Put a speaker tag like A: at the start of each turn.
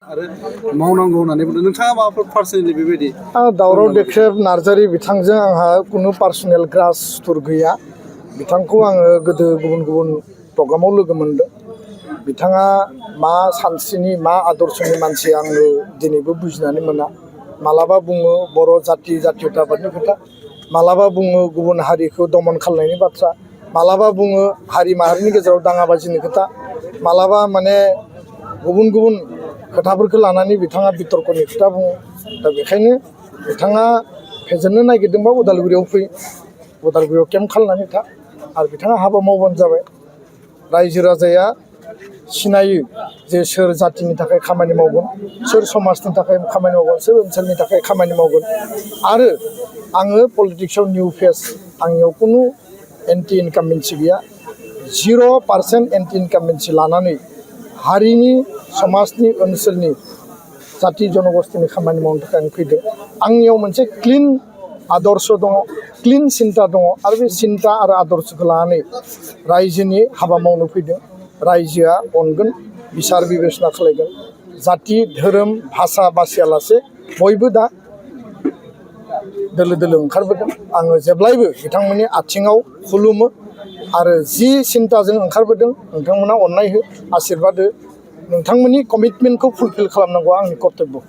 A: आरो मावनांगौ होननानै बुंदों नोंथाङा माबाफोर पार्सनेलि बेबायदि
B: दावराव देख्रेब नार्जारि बिथांजों आंहा खुनु पार्सनेल ग्रास सुथुर गैया बिथांखौ आङो गोदो गुबुन गुबुन प्रग्रामाव लोगो मोनदों बिथाङा मा सानस्रिनि मा आदर्शनि मानसि आङो दिनैबो बुजिनानै मोना मालाबा बुङो बर' जाति जातीयताबादनि खोथा मालाबा बुङो गुबुन हारिखौ दमन खालामनायनि बाथ्रा मालाबा बुङो हारि माहारिनि गेजेराव दाङाबाजिनि खोथा मालाबा माने गुबुन गुबुन खोथाफोरखौ लानानै बिथाङा बितर्कनि खोथा बुङो दा बेखायनो बिथाङा फेजेननो नागिरदोंबा उदालगुरियाव फै उदालगुरियाव केम्प खालामनानै था आरो बिथाङा हाबा मावबानो जाबाय रायजो राजाया सिनायो जे सोर जातिनि थाखाय खामानि मावगोन सोर समाजनि थाखाय खामानि मावगोन सोर ओनसोलनि थाखाय खामानि मावगोन आरो आङो पलिटिक्सआव निउ फेस आंनियाव खुनु एन्टि इनकामबेन्सि गैया 0% एन्टि इनकामबेन्सि लानानै हारिनि समाजनि ओनसोलनि जाति जनगोष्ठीनि खामानि मावनो थाखाय आं फैदों आंनियाव मोनसे क्लिन आदर्श दङ क्लिन सिन्ता दङ आरो बे सिन्ता आरो आदर्शखौ लानानै रायजोनि हाबा मावनो फैदों रायजोआ अनगोन बिसार बिबेसना खालायगोन जाति धोरोम भाषा बासियालासे बयबो दा दोलो दोलो ओंखारबोदों आङो जेब्लायबो बिथांमोननि आथिङाव खुलुमो आरो जि सिन्ताजों ओंखारबोदों नोंथांमोना अननाय हो आशीर्बाद हो नोंथांमोननि कमिटमेन्टखौ फुलफिल खालामनांगौआ आंनि कर्तब्य